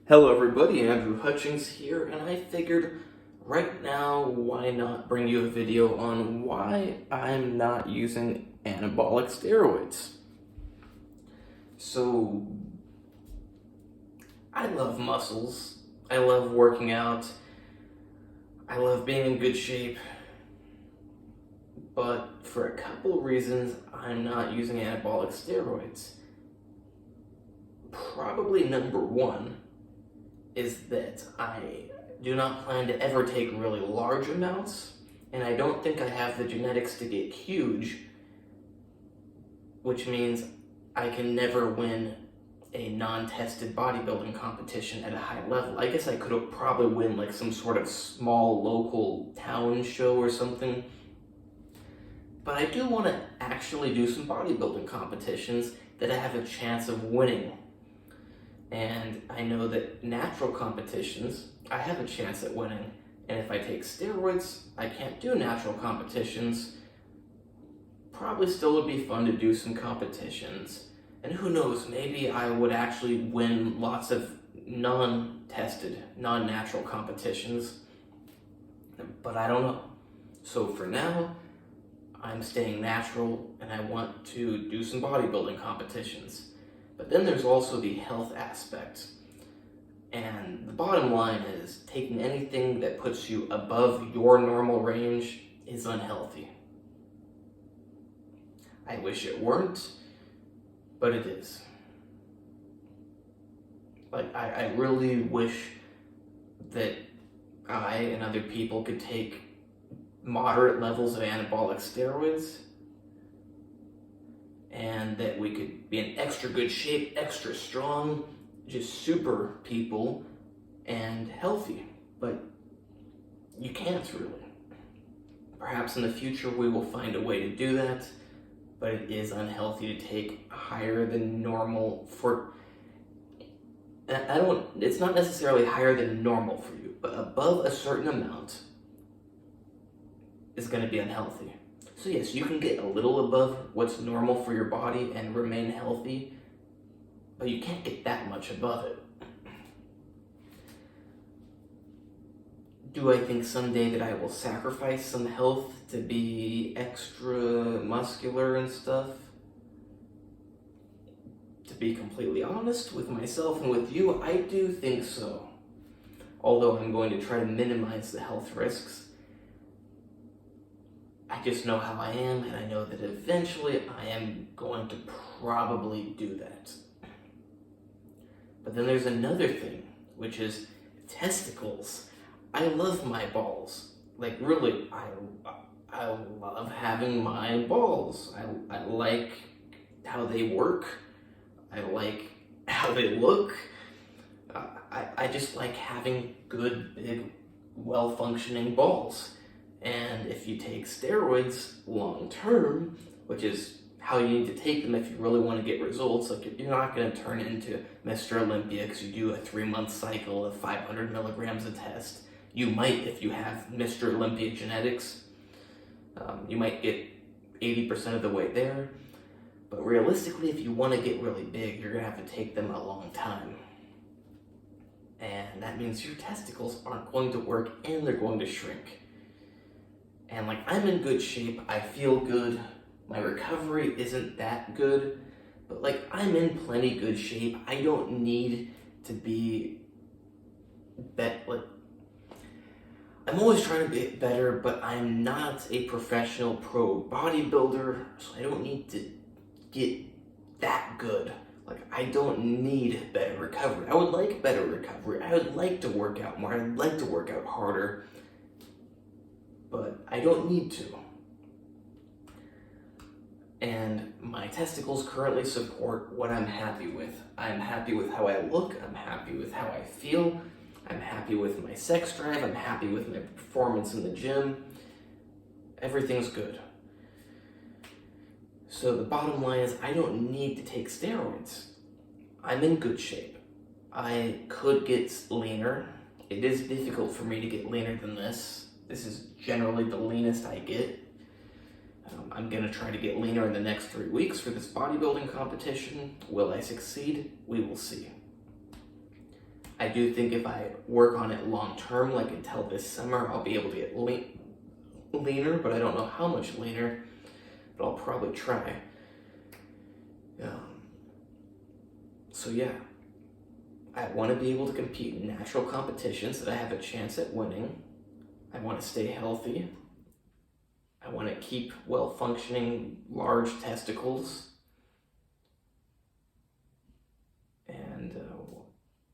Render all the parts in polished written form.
Hello everybody, Andrew Hutchings here, and I figured right now why not bring you a video on why I'm not using anabolic steroids. So, I love muscles, I love working out, I love being in good shape, but for a couple reasons I'm not using anabolic steroids. Probably number one is that I do not plan to ever take really large amounts, and I don't think I have the genetics to get huge, which means I can never win a non-tested bodybuilding competition at a high level. I guess I could probably win like some sort of small local town show or something, but I do want to actually do some bodybuilding competitions that I have a chance of winning. And I know that natural competitions, I have a chance at winning. And if I take steroids, I can't do natural competitions. Probably still would be fun to do some competitions. And who knows, maybe I would actually win lots of non-tested, non-natural competitions. But I don't know. So for now, I'm staying natural and I want to do some bodybuilding competitions. But then there's also the health aspect. And the bottom line is, taking anything that puts you above your normal range is unhealthy. I wish it weren't, but it is. Like, I really wish that I and other people could take moderate levels of anabolic steroids, and that we could be in extra good shape, extra strong, just super people, and healthy. But you can't really. Perhaps in the future we will find a way to do that, but it is unhealthy to take higher than normal for... It's not necessarily higher than normal for you, but above a certain amount is going to be unhealthy. So yes, you can get a little above what's normal for your body and remain healthy, but you can't get that much above it. Do I think someday that I will sacrifice some health to be extra muscular and stuff? To be completely honest with myself and with you, I do think so. Although I'm going to try to minimize the health risks. I just know how I am, and I know that eventually I am going to probably do that. But then there's another thing, which is testicles. I love my balls. Like, really, I love having my balls. I like how they work. I like how they look. I just like having good, big, well-functioning balls. And if you take steroids long term, which is how you need to take them if you really want to get results, like you're not going to turn into Mr. Olympia because you do a 3-month cycle of 500 milligrams a test. You might if you have Mr. Olympia genetics. You might get 80% of the way there. But realistically, if you want to get really big, you're going to have to take them a long time. And that means your testicles aren't going to work and they're going to shrink. And like, I'm in good shape, I feel good, my recovery isn't that good, but like, I'm in plenty good shape. I don't need to be like, I'm always trying to get better, but I'm not a professional pro bodybuilder, so I don't need to get that good. Like, I don't need better recovery. I would like better recovery. I would like to work out more. I'd like to work out harder. But I don't need to. And my testicles currently support what I'm happy with. I'm happy with how I look, I'm happy with how I feel, I'm happy with my sex drive, I'm happy with my performance in the gym. Everything's good. So the bottom line is, I don't need to take steroids. I'm in good shape. I could get leaner. It is difficult for me to get leaner than this. This is generally the leanest I get. I'm going to try to get leaner in the next 3 weeks for this bodybuilding competition. Will I succeed? We will see. I do think if I work on it long term, like until this summer, I'll be able to get leaner, but I don't know how much leaner, but I'll probably try. So yeah, I want to be able to compete in natural competitions that I have a chance at winning. I want to stay healthy. I want to keep well-functioning large testicles. And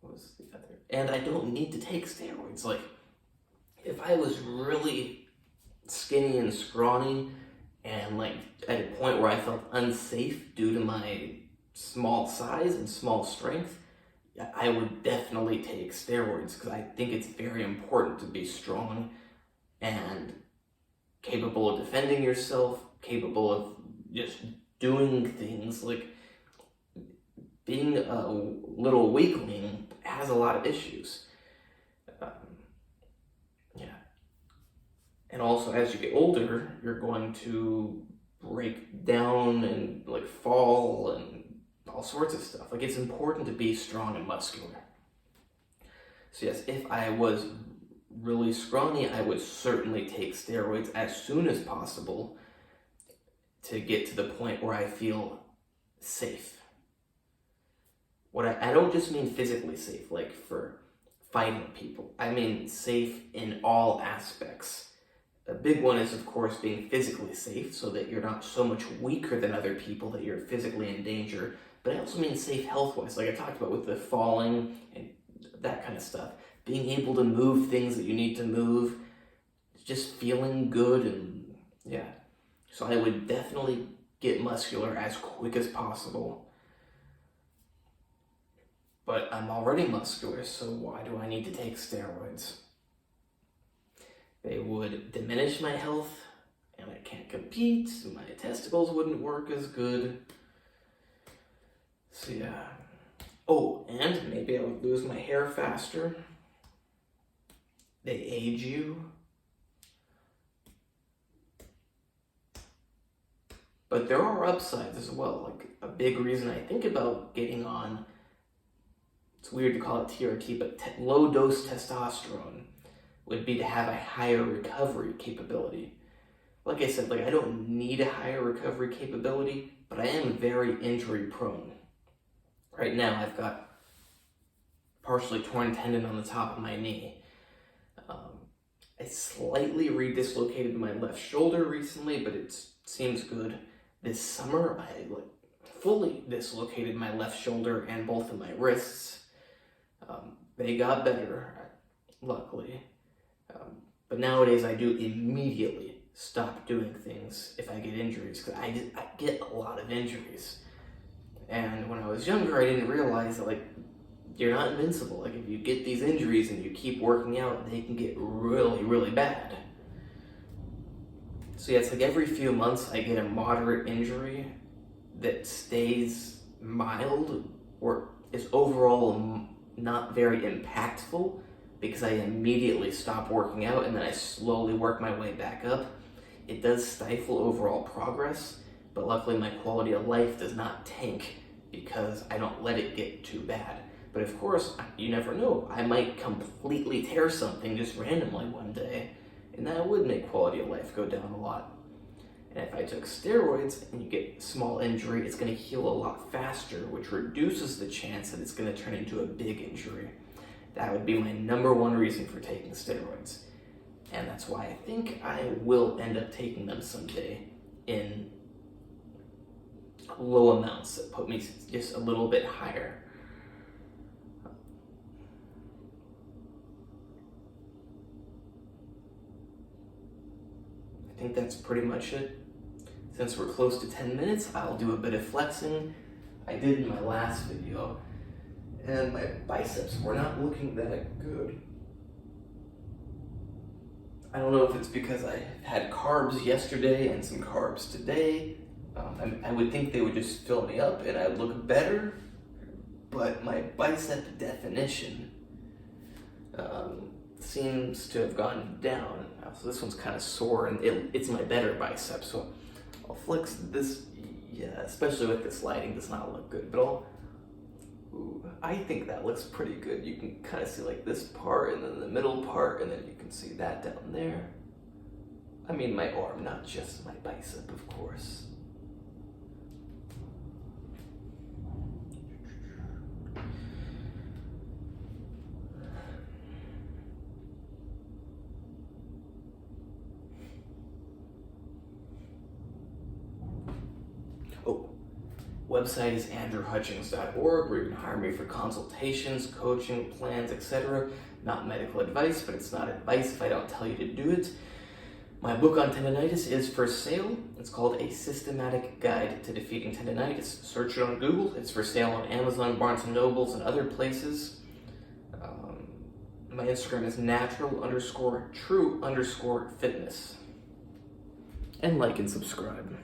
what was the other? And I don't need to take steroids. Like, if I was really skinny and scrawny and like at a point where I felt unsafe due to my small size and small strength, I would definitely take steroids, because I think it's very important to be strong and capable of defending yourself, capable of just doing things. Like, being a little weakling has a lot of issues. And also, as you get older, you're going to break down and like fall and all sorts of stuff. Like, it's important to be strong and muscular. So yes, if I was really scrawny, I would certainly take steroids as soon as possible to get to the point where I feel safe. I don't just mean physically safe, like for fighting people. I mean safe in all aspects. A big one is, of course, being physically safe, so that you're not so much weaker than other people that you're physically in danger. But I also mean safe health-wise, like I talked about with the falling and that kind of stuff. Being able to move things that you need to move, just feeling good, and yeah. So I would definitely get muscular as quick as possible. But I'm already muscular, so why do I need to take steroids? They would diminish my health, and I can't compete, my testicles wouldn't work as good. So yeah. Oh, and maybe I would lose my hair faster. They age you. But there are upsides as well. Like, a big reason I think about getting on, it's weird to call it TRT, but low-dose testosterone would be to have a higher recovery capability. Like I said, like, I don't need a higher recovery capability, but I am very injury prone. Right now, I've got partially torn tendon on the top of my knee. I slightly redislocated my left shoulder recently, but it seems good. This summer, I fully dislocated my left shoulder and both of my wrists. They got better, luckily. But nowadays, I do immediately stop doing things if I get injuries, because I get a lot of injuries. And when I was younger, I didn't realize that, like, you're not invincible. Like, if you get these injuries and you keep working out, they can get really, really bad. So yeah, it's like every few months I get a moderate injury that stays mild or is overall not very impactful, because I immediately stop working out and then I slowly work my way back up. It does stifle overall progress, but luckily my quality of life does not tank because I don't let it get too bad. But of course, you never know. I might completely tear something just randomly one day, and that would make quality of life go down a lot. And if I took steroids and you get a small injury, it's going to heal a lot faster, which reduces the chance that it's going to turn into a big injury. That would be my number one reason for taking steroids. And that's why I think I will end up taking them someday in low amounts that put me just a little bit higher. I think that's pretty much it. Since we're close to 10 minutes, I'll do a bit of flexing. I did in my last video, and my biceps were not looking that good. I don't know if it's because I had carbs yesterday and some carbs today. I would think they would just fill me up and I'd look better, but my bicep definition seems to have gone down. So this one's kind of sore, and it's my better bicep, so I'll flex this. Yeah, especially with this lighting, does not look good, but Ooh, I think that looks pretty good. You can kind of see like this part and then the middle part, and then you can see that down there. I mean my arm, not just my bicep, of course. Oh, website is andrewhutchings.org, where you can hire me for consultations, coaching, plans, etc. Not medical advice, but it's not advice if I don't tell you to do it. My book on tendinitis is for sale. It's called A Systematic Guide to Defeating Tendinitis. Search it on Google. It's for sale on Amazon, Barnes & Nobles, and other places. My Instagram is natural_true_fitness. And like and subscribe.